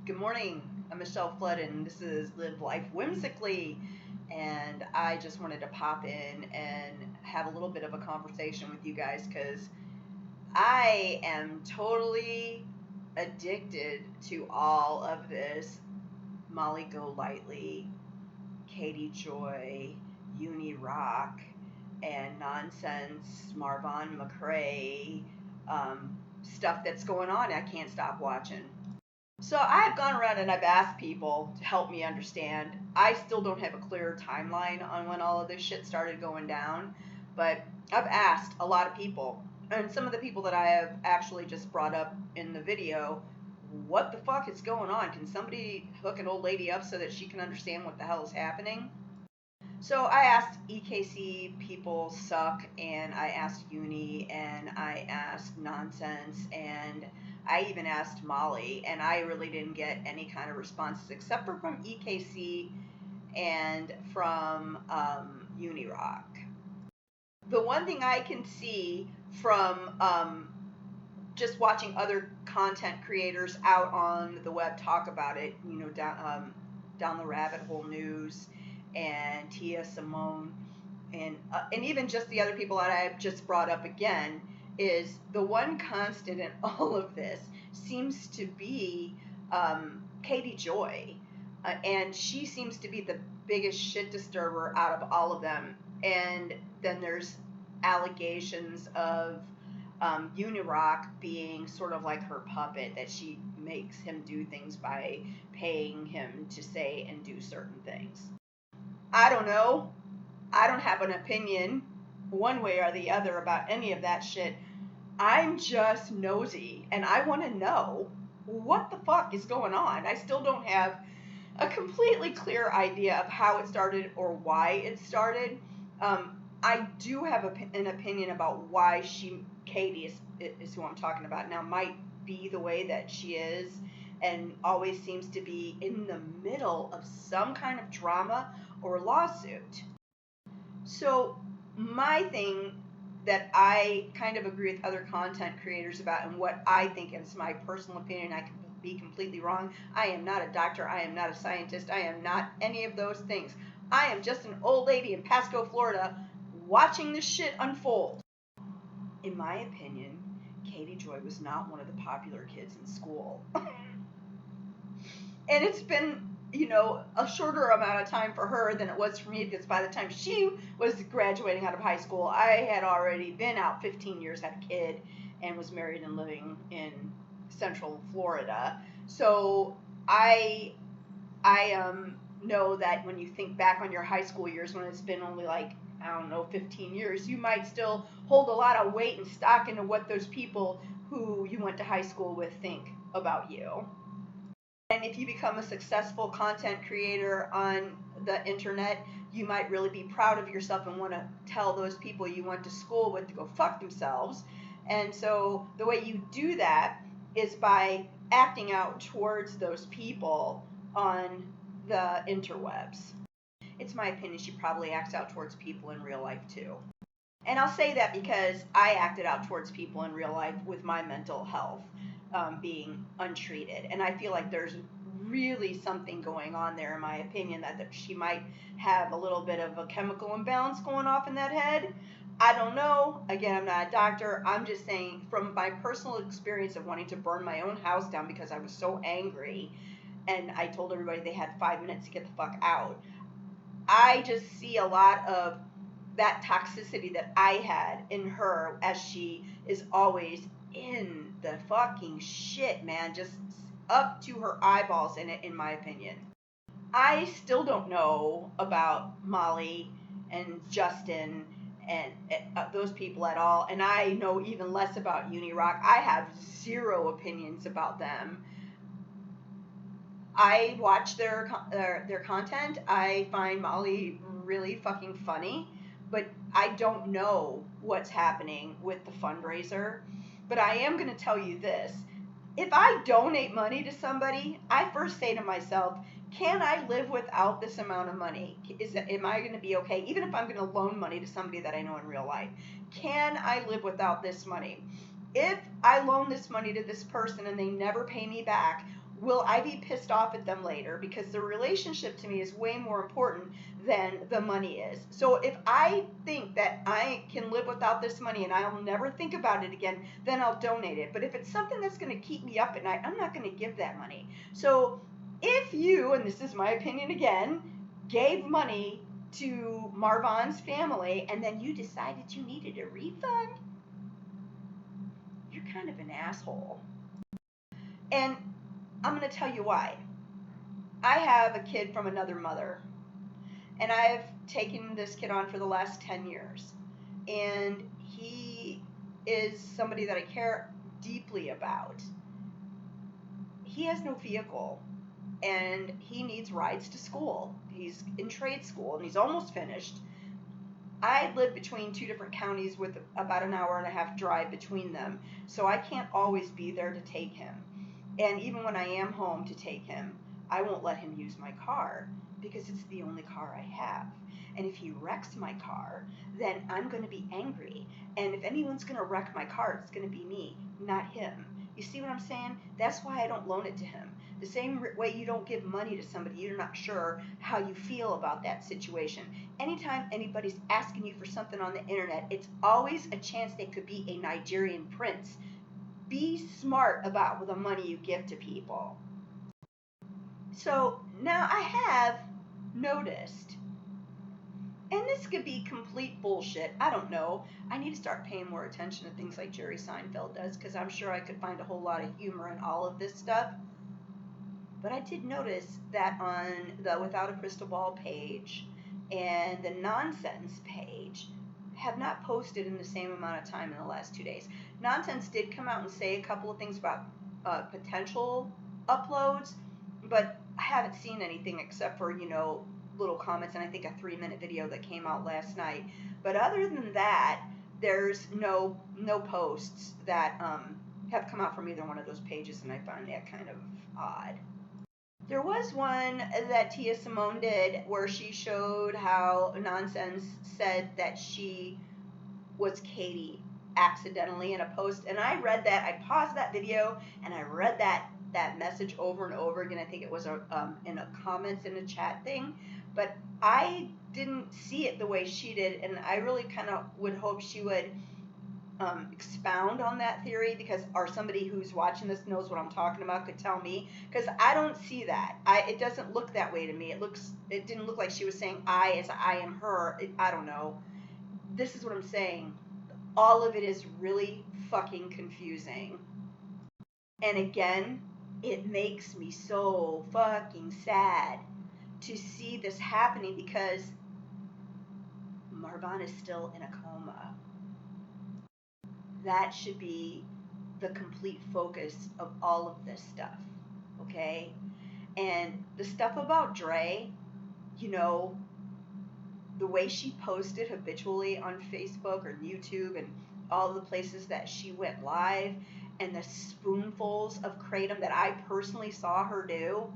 Good morning. I'm Michelle Flood, and this is Live Life Whimsically. And I just wanted to pop in and have a little bit of a conversation with you guys because I am totally addicted to all of this Molly Golightly, Katie Joy, Uni Rock, and nonsense Marvon McRae stuff that's going on. I can't stop watching. So I've gone around and I've asked people to help me understand. I still don't have a clear timeline on when all of this shit started going down, but I've asked a lot of people, and some of the people that I have actually just brought up in the video, what the fuck is going on? Can somebody hook an old lady up so that she can understand what the hell is happening? So I asked EKC people suck, and I asked Uni, and I asked Nonsense, and I even asked Molly, and I really didn't get any kind of responses except for from EKC and from Unirock. The one thing I can see from just watching other content creators out on the web talk about it, down the rabbit hole news and Tia Simone and even just the other people that I've just brought up again, is the one constant in all of this seems to be Katie Joy, and she seems to be the biggest shit disturber out of all of them. And then there's allegations of Unirock being sort of like her puppet, that she makes him do things by paying him to say and do certain things. I don't know. I don't have an opinion one way or the other about any of that shit. I'm just nosy, and I want to know what the fuck is going on. I still don't have a completely clear idea of how it started or why it started. I do have an opinion about why Katie is who I'm talking about now, might be the way that she is, and always seems to be in the middle of some kind of drama or lawsuit. So my thing that I kind of agree with other content creators about, and what I think is my personal opinion, I could be completely wrong. I am not a doctor. I am not a scientist. I am not any of those things. I am just an old lady in Pasco, Florida, watching this shit unfold. In my opinion, Katie Joy was not one of the popular kids in school. And it's been, a shorter amount of time for her than it was for me, because by the time she was graduating out of high school, I had already been out 15 years, had a kid, and was married and living in Central Florida. So I know that when you think back on your high school years, when it's been only 15 years, you might still hold a lot of weight and stock into what those people who you went to high school with think about you. And if you become a successful content creator on the internet, you might really be proud of yourself and want to tell those people you went to school with to go fuck themselves. And so the way you do that is by acting out towards those people on the interwebs. It's my opinion she probably acts out towards people in real life too. And I'll say that because I acted out towards people in real life with my mental health being untreated. And I feel like there's really something going on there, in my opinion, that she might have a little bit of a chemical imbalance going off in that head. I don't know. Again, I'm not a doctor. I'm just saying from my personal experience of wanting to burn my own house down because I was so angry, and I told everybody they had 5 minutes to get the fuck out. I just see a lot of that toxicity that I had in her, as she is always in the fucking shit, man, just up to her eyeballs in it, in my opinion. I still don't know about Molly and Justin and those people at all, and I know even less about Unirock. I have zero opinions about them. I watch their content. I find Molly really fucking funny, but I don't know what's happening with the fundraiser. But I am going to tell you this. If I donate money to somebody, I first say to myself, can I live without this amount of money? Am I going to be okay? Even if I'm going to loan money to somebody that I know in real life, can I live without this money? If I loan this money to this person and they never pay me back, will I be pissed off at them later? Because the relationship to me is way more important than the money is. So if I think that I can live without this money and I'll never think about it again, then I'll donate it. But if it's something that's going to keep me up at night, I'm not going to give that money. So if you, and this is my opinion again, gave money to Marvon's family and then you decided you needed a refund, you're kind of an asshole. And I'm going to tell you why. I have a kid from another mother, and I've taken this kid on for the last 10 years. And he is somebody that I care deeply about. He has no vehicle, and he needs rides to school. He's in trade school, and he's almost finished. I live between two different counties with about an hour and a half drive between them, so I can't always be there to take him. And even when I am home to take him, I won't let him use my car because it's the only car I have. And if he wrecks my car, then I'm going to be angry. And if anyone's going to wreck my car, it's going to be me, not him. You see what I'm saying? That's why I don't loan it to him. The same way you don't give money to somebody you're not sure how you feel about that situation. Anytime anybody's asking you for something on the internet, it's always a chance they could be a Nigerian prince. Be smart about the money you give to people. So now I have noticed, and this could be complete bullshit, I don't know. I need to start paying more attention to things like Jerry Seinfeld does, because I'm sure I could find a whole lot of humor in all of this stuff. But I did notice that on the Without a Crystal Ball page and the Nonsense page have not posted in the same amount of time in the last 2 days. Nonsense did come out and say a couple of things about potential uploads, but I haven't seen anything except for, little comments, and I think a 3-minute video that came out last night. But other than that, there's no posts that have come out from either one of those pages, and I find that kind of odd. There was one that Tia Simone did where she showed how Nonsense said that she was Katie accidentally in a post, and I read that. I paused that video and I read that message over and over again. I think it was in a comments in a chat thing, but I didn't see it the way she did, and I really kind of would hope she would expound on that theory, because or somebody who's watching this knows what I'm talking about could tell me, because I don't see that. It doesn't look that way to me. It didn't look like she was saying I as I am her. I don't know. This is what I'm saying. All of it is really fucking confusing. And again, it makes me so fucking sad to see this happening, because Marvon is still in a coma. That should be the complete focus of all of this stuff, okay? And the stuff about Dre, the way she posted habitually on Facebook or YouTube and all the places that she went live, and the spoonfuls of kratom that I personally saw her do,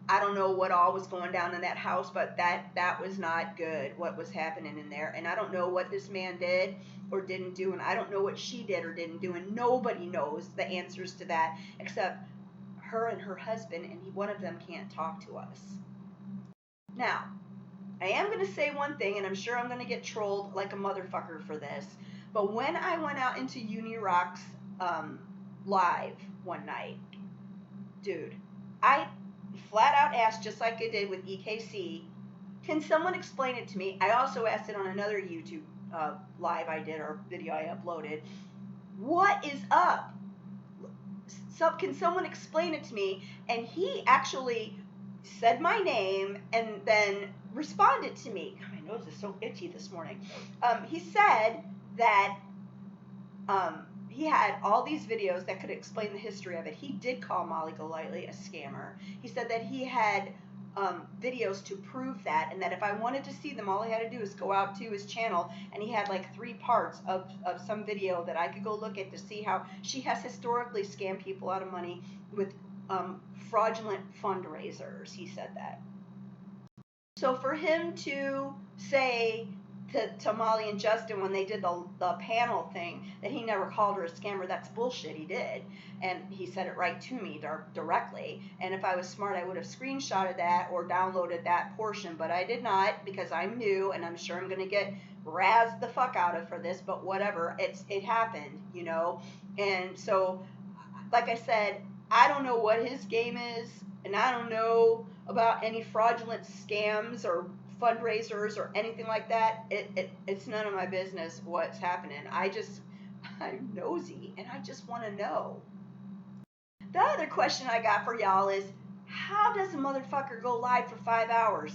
I don't know what all was going down in that house, but that was not good, what was happening in there. And I don't know what this man did or didn't do, and I don't know what she did or didn't do, and nobody knows the answers to that except her and her husband, and one of them can't talk to us. Now, I am going to say one thing, and I'm sure I'm going to get trolled like a motherfucker for this, but when I went out into Unirock's live one night, dude, I flat out asked, just like I did with EKC, can someone explain it to me? I also asked it on another YouTube live I did, or video I uploaded. What is up? So can someone explain it to me? And he actually said my name and then responded to me. God, my nose is so itchy this morning. He said that he had all these videos that could explain the history of it. He did call Molly Golightly a scammer. He said that he had videos to prove that, and that if I wanted to see them, all I had to do is go out to his channel, and he had like 3 parts of some video that I could go look at to see how she has historically scammed people out of money with fraudulent fundraisers. He said that. So for him to say to Molly and Justin when they did the panel thing, that he never called her a scammer. That's bullshit. He did. And he said it right to me directly. And if I was smart, I would have screenshotted that or downloaded that portion. But I did not, because I'm new and I'm sure I'm going to get razzed the fuck out of for this. But whatever. It happened, you know. And so, like I said, I don't know what his game is. And I don't know about any fraudulent scams or fundraisers or anything like that. It's none of my business what's happening. I'm nosy and I just want to know. The other question I got for y'all is, how does a motherfucker go live for 5 hours?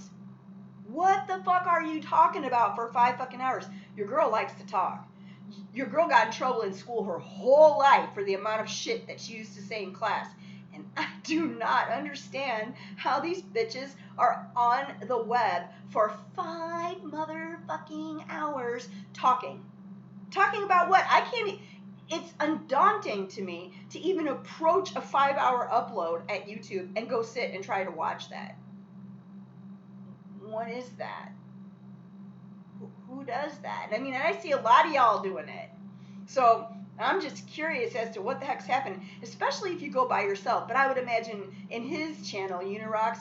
What the fuck are you talking about for 5 fucking hours? Your girl likes to talk. Your girl got in trouble in school her whole life for the amount of shit that she used to say in class. And I do not understand how these bitches are on the web for 5 motherfucking hours talking. Talking about what? It's undaunting to me to even approach a 5-hour upload at YouTube and go sit and try to watch that. What is that? Who does that? I mean, and I see a lot of y'all doing it. So I'm just curious as to what the heck's happening, especially if you go by yourself. But I would imagine in his channel, Unirox,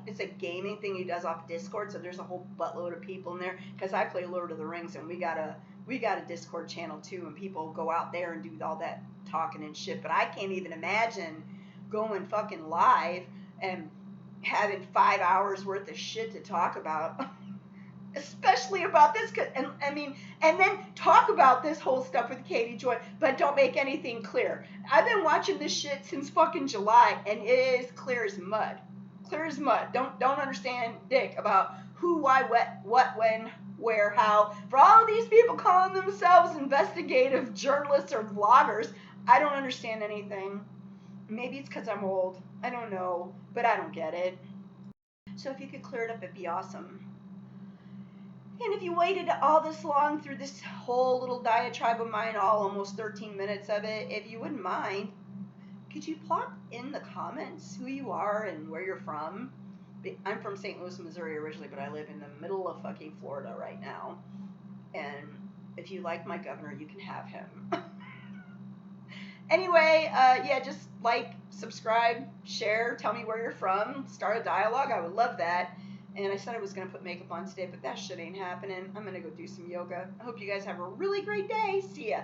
it's a gaming thing he does off Discord, so there's a whole buttload of people in there. Because I play Lord of the Rings, and we got a Discord channel too, and people go out there and do all that talking and shit. But I can't even imagine going fucking live and having 5 hours worth of shit to talk about. Especially about this, and then talk about this whole stuff with Katie Joy, but don't make anything clear. I've been watching this shit since fucking July, and it is clear as mud. Clear as mud. Don't understand dick about who, why, what, when, where, how. For all of these people calling themselves investigative journalists or vloggers, I don't understand anything. Maybe it's because I'm old. I don't know, but I don't get it. So if you could clear it up, it'd be awesome. And if you waited all this long through this whole little diatribe of mine, almost 13 minutes of it, if you wouldn't mind, could you plop in the comments who you are and where you're from? I'm from St. Louis, Missouri originally, but I live in the middle of fucking Florida right now. And if you like my governor, you can have him. Anyway, yeah, just like, subscribe, share, tell me where you're from, start a dialogue. I would love that. And I said I was going to put makeup on today, but that shit ain't happening. I'm going to go do some yoga. I hope you guys have a really great day. See ya.